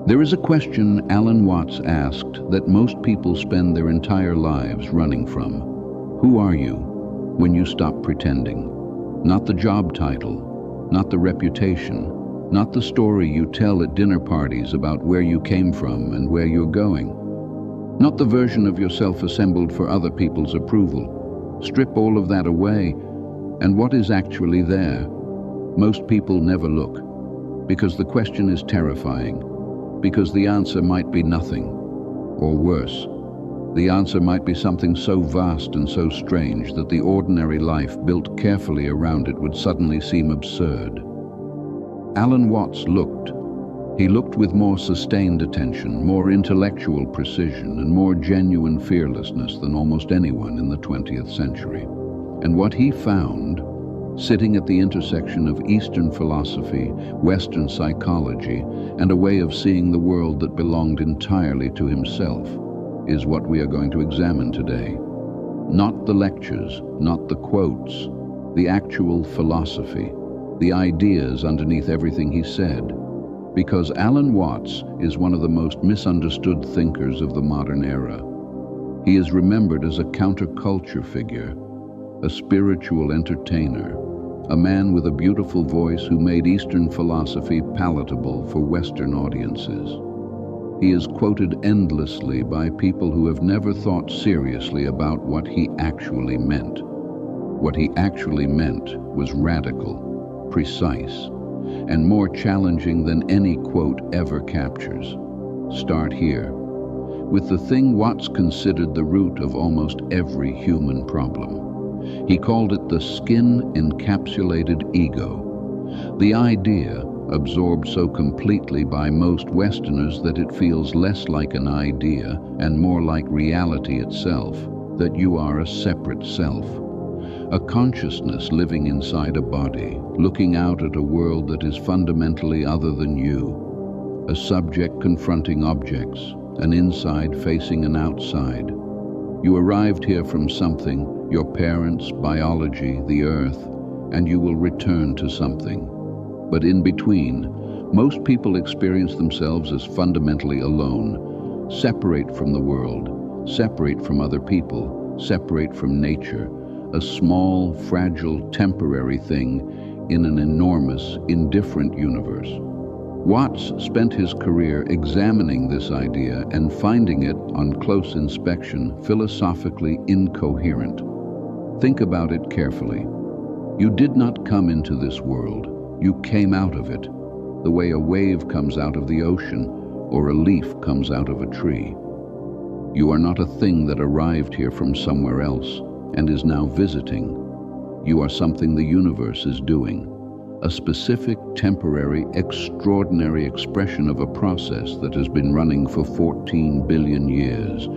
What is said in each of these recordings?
There is a question Alan Watts asked that most people spend their entire lives running from. Who are you when you stop pretending? Not the job title, not the reputation, not the story you tell at dinner parties about where you came from and where you're going. Not the version of yourself assembled for other people's approval. Strip all of that away, and what is actually there? Most people never look, because the question is terrifying. Because the answer might be nothing, or worse. The answer might be something so vast and so strange that the ordinary life built carefully around it would suddenly seem absurd. Alan Watts looked. He looked with more sustained attention, more intellectual precision, and more genuine fearlessness than almost anyone in the 20th century. And what he found, sitting at the intersection of Eastern philosophy, Western psychology, and a way of seeing the world that belonged entirely to himself, is what we are going to examine today. Not the lectures, not the quotes, the actual philosophy, the ideas underneath everything he said. Because Alan Watts is one of the most misunderstood thinkers of the modern era. He is remembered as a counterculture figure, a spiritual entertainer, a man with a beautiful voice who made Eastern philosophy palatable for Western audiences. He is quoted endlessly by people who have never thought seriously about what he actually meant. What he actually meant was radical, precise, and more challenging than any quote ever captures. Start here, with the thing Watts considered the root of almost every human problem. He called it the skin-encapsulated ego. The idea, absorbed so completely by most Westerners that it feels less like an idea and more like reality itself, that you are a separate self. A consciousness living inside a body, looking out at a world that is fundamentally other than you. A subject confronting objects, an inside facing an outside. You arrived here from something, your parents, biology, the earth, and you will return to something. But in between, most people experience themselves as fundamentally alone, separate from the world, separate from other people, separate from nature, a small, fragile, temporary thing in an enormous, indifferent universe. Watts spent his career examining this idea and finding it, on close inspection, philosophically incoherent. Think about it carefully. You did not come into this world. You came out of it, the way a wave comes out of the ocean or a leaf comes out of a tree. You are not a thing that arrived here from somewhere else and is now visiting. You are something the universe is doing, a specific, temporary, extraordinary expression of a process that has been running for 14 billion years.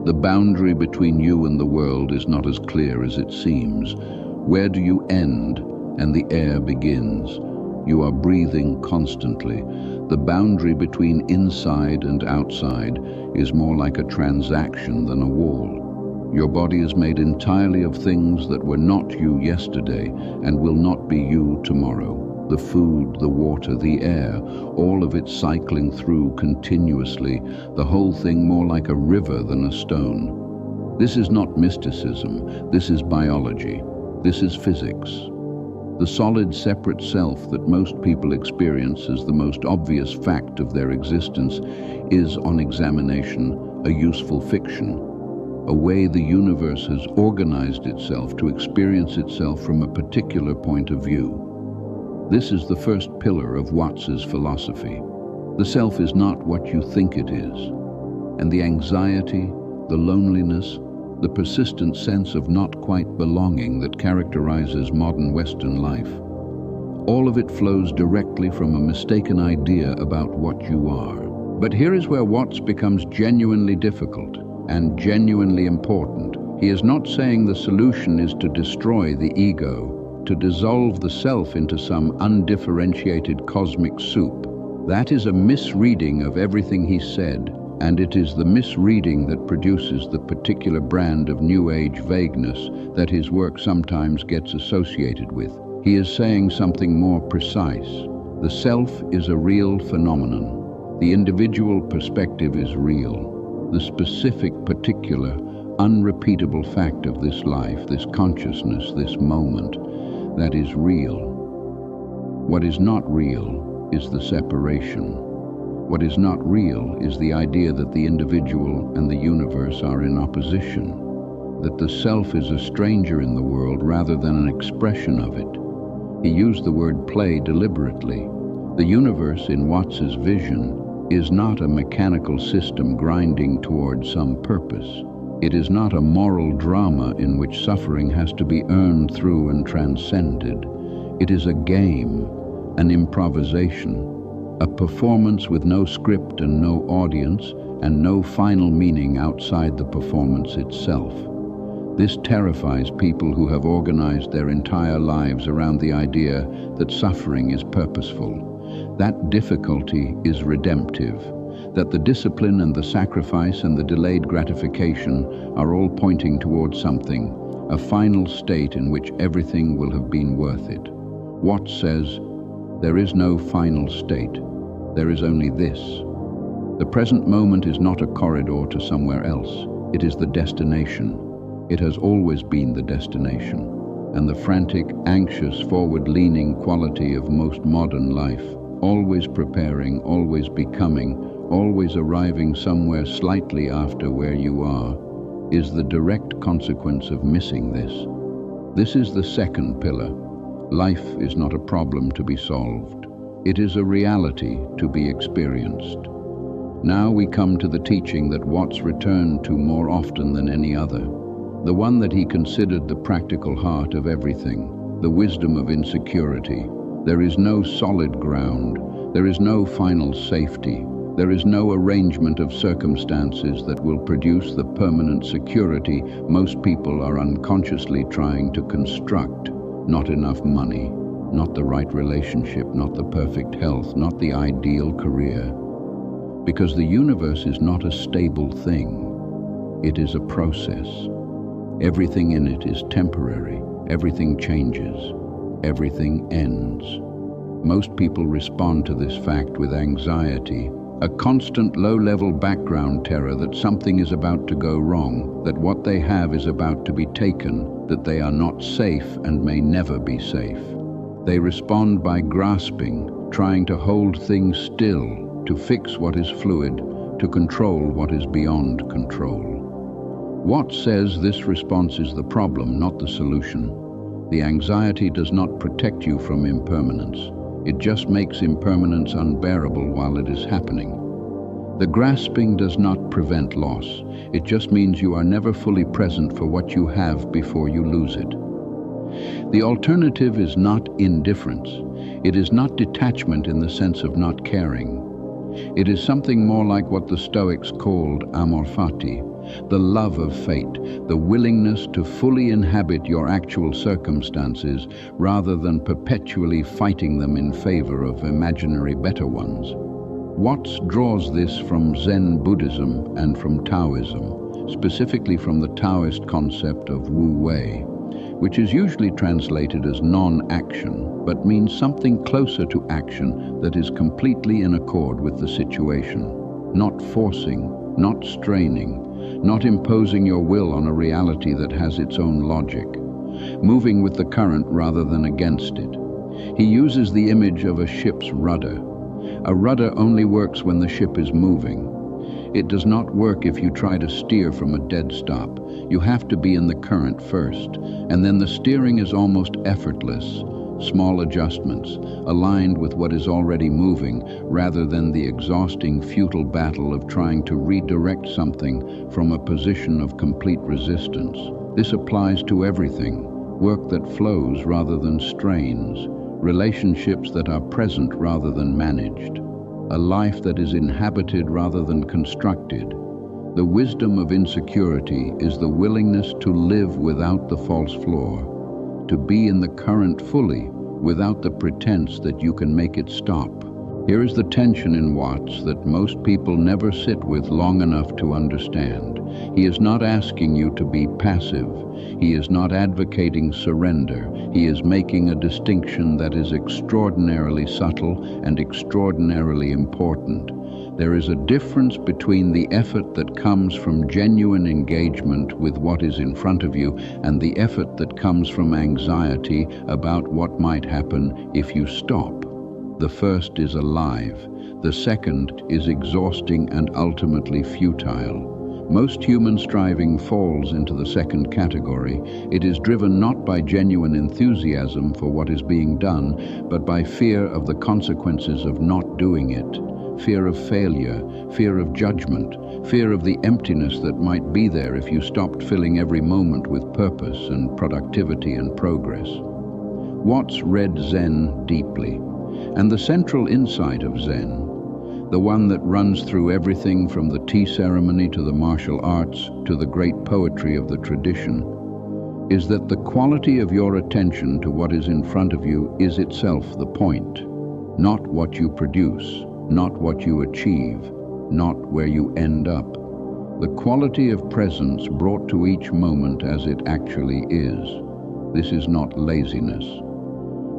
The boundary between you and the world is not as clear as it seems. Where do you end and the air begins? You are breathing constantly. The boundary between inside and outside is more like a transaction than a wall. Your body is made entirely of things that were not you yesterday and will not be you tomorrow. The food, the water, the air, all of it cycling through continuously, the whole thing more like a river than a stone. This is not mysticism, this is biology, this is physics. The solid, separate self that most people experience as the most obvious fact of their existence is, on examination, a useful fiction, a way the universe has organized itself to experience itself from a particular point of view. This is the first pillar of Watts's philosophy. The self is not what you think it is, and the anxiety, the loneliness, the persistent sense of not quite belonging that characterizes modern Western life, all of it flows directly from a mistaken idea about what you are. But here is where Watts becomes genuinely difficult and genuinely important. He is not saying the solution is to destroy the ego, to dissolve the self into some undifferentiated cosmic soup. That is a misreading of everything he said, and it is the misreading that produces the particular brand of New Age vagueness that his work sometimes gets associated with. He is saying something more precise. The self is a real phenomenon, The individual perspective is real. The specific, particular, unrepeatable fact of this life, this consciousness, this moment, that is real. What is not real is the separation. What is not real is the idea that the individual and the universe are in opposition, that the self is a stranger in the world rather than an expression of it. He used the word play deliberately. The universe, in Watts's vision, is not a mechanical system grinding towards some purpose. It is not a moral drama in which suffering has to be earned through and transcended. It is a game, an improvisation, a performance with no script and no audience, and no final meaning outside the performance itself. This terrifies people who have organized their entire lives around the idea that suffering is purposeful, that difficulty is redemptive, that the discipline and the sacrifice and the delayed gratification are all pointing towards something, a final state in which everything will have been worth it. Watts says, there is no final state, there is only this. The present moment is not a corridor to somewhere else, it is the destination. It has always been the destination, and the frantic, anxious, forward-leaning quality of most modern life, always preparing, always becoming, always arriving somewhere slightly after where you are, is the direct consequence of missing this. This is the second pillar. Life is not a problem to be solved. It is a reality to be experienced. Now we come to the teaching that Watts returned to more often than any other, the one that he considered the practical heart of everything, the wisdom of insecurity. There is no solid ground, there is no final safety, there is no arrangement of circumstances that will produce the permanent security most people are unconsciously trying to construct. Not enough money, not the right relationship, not the perfect health, not the ideal career. Because the universe is not a stable thing, it is a process. Everything in it is temporary, everything changes, everything ends. Most people respond to this fact with anxiety, a constant low-level background terror that something is about to go wrong, that what they have is about to be taken, that they are not safe and may never be safe. They respond by grasping, trying to hold things still, to fix what is fluid, to control what is beyond control. Watts says this response is the problem, not the solution. The anxiety does not protect you from impermanence. It just makes impermanence unbearable while it is happening. The grasping does not prevent loss. It just means you are never fully present for what you have before you lose it. The alternative is not indifference. It is not detachment in the sense of not caring. It is something more like what the Stoics called amor fati, the love of fate, the willingness to fully inhabit your actual circumstances rather than perpetually fighting them in favor of imaginary better ones. Watts draws this from Zen Buddhism and from Taoism, specifically from the Taoist concept of Wu Wei, which is usually translated as non-action, but means something closer to action that is completely in accord with the situation, not forcing, not straining, not imposing your will on a reality that has its own logic, moving with the current rather than against it. He uses the image of a ship's rudder. A rudder only works when the ship is moving. It does not work if you try to steer from a dead stop. You have to be in the current first, and then the steering is almost effortless. Small adjustments, aligned with what is already moving, rather than the exhausting, futile battle of trying to redirect something from a position of complete resistance. This applies to everything. Work that flows rather than strains. Relationships that are present rather than managed. A life that is inhabited rather than constructed. The wisdom of insecurity is the willingness to live without the false floor, to be in the current fully, without the pretense that you can make it stop. Here is the tension in Watts that most people never sit with long enough to understand. He is not asking you to be passive. He is not advocating surrender. He is making a distinction that is extraordinarily subtle and extraordinarily important. There is a difference between the effort that comes from genuine engagement with what is in front of you and the effort that comes from anxiety about what might happen if you stop. The first is alive. The second is exhausting and ultimately futile. Most human striving falls into the second category. It is driven not by genuine enthusiasm for what is being done, but by fear of the consequences of not doing it. Fear of failure, fear of judgment, fear of the emptiness that might be there if you stopped filling every moment with purpose and productivity and progress. Watts read Zen deeply, and the central insight of Zen, the one that runs through everything from the tea ceremony to the martial arts to the great poetry of the tradition, is that the quality of your attention to what is in front of you is itself the point, not what you produce, not what you achieve, not where you end up. The quality of presence brought to each moment as it actually is. This is not laziness.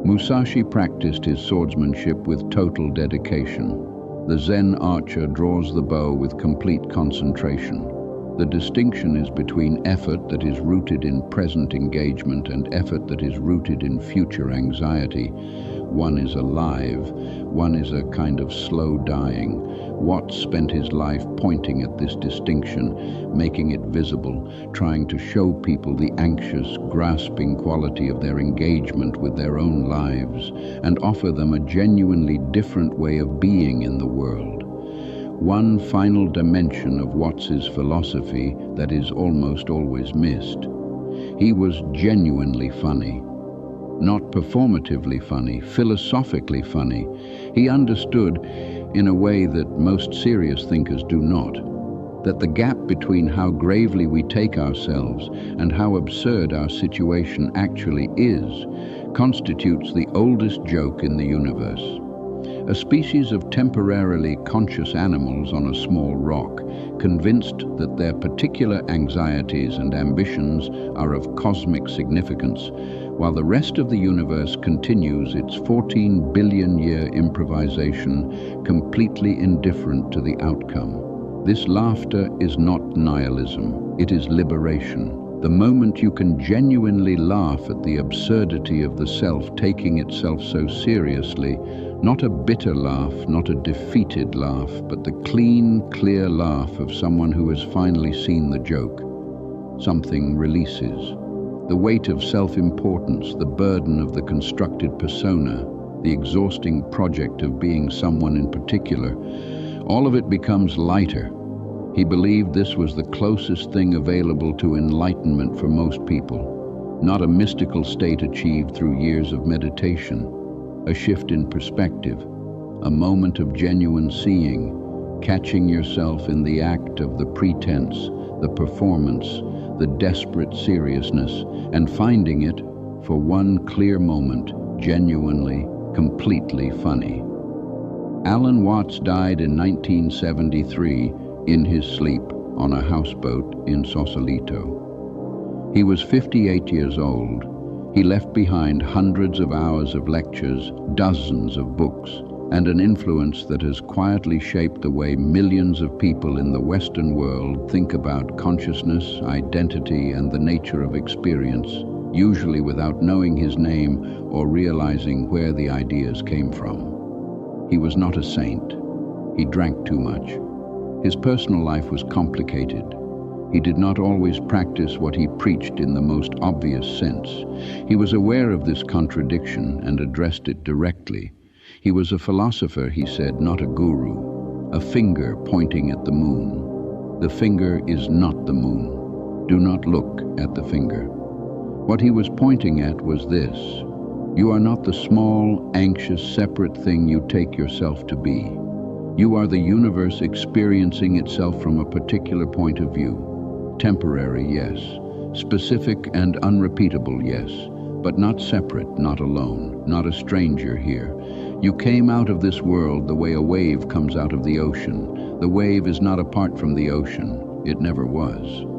Musashi practiced his swordsmanship with total dedication. The Zen archer draws the bow with complete concentration. The distinction is between effort that is rooted in present engagement and effort that is rooted in future anxiety. One is alive, one is a kind of slow dying. Watts spent his life pointing at this distinction, making it visible, trying to show people the anxious, grasping quality of their engagement with their own lives, and offer them a genuinely different way of being in the world. One final dimension of Watts's philosophy that is almost always missed. He was genuinely funny. Not performatively funny, philosophically funny. He understood, in a way that most serious thinkers do not, that the gap between how gravely we take ourselves and how absurd our situation actually is constitutes the oldest joke in the universe. A species of temporarily conscious animals on a small rock, convinced that their particular anxieties and ambitions are of cosmic significance, while the rest of the universe continues its 14 billion-year improvisation, completely indifferent to the outcome. This laughter is not nihilism, it is liberation. The moment you can genuinely laugh at the absurdity of the self taking itself so seriously, not a bitter laugh, not a defeated laugh, but the clean, clear laugh of someone who has finally seen the joke, something releases. The weight of self-importance, the burden of the constructed persona, the exhausting project of being someone in particular, all of it becomes lighter. He believed this was the closest thing available to enlightenment for most people, not a mystical state achieved through years of meditation, a shift in perspective, a moment of genuine seeing, catching yourself in the act of the pretense, the performance, the desperate seriousness, and finding it, for one clear moment, genuinely, completely funny. Alan Watts died in 1973 in his sleep on a houseboat in Sausalito. He was 58 years old. He left behind hundreds of hours of lectures, dozens of books, and an influence that has quietly shaped the way millions of people in the Western world think about consciousness, identity, and the nature of experience, usually without knowing his name or realizing where the ideas came from. He was not a saint. He drank too much. His personal life was complicated. He did not always practice what he preached in the most obvious sense. He was aware of this contradiction and addressed it directly. He was a philosopher, he said, not a guru, a finger pointing at the moon. The finger is not the moon. Do not look at the finger. What he was pointing at was this: you are not the small, anxious, separate thing you take yourself to be. You are the universe experiencing itself from a particular point of view. Temporary, yes. Specific and unrepeatable, yes. But not separate, not alone, not a stranger here. You came out of this world the way a wave comes out of the ocean. The wave is not apart from the ocean. It never was.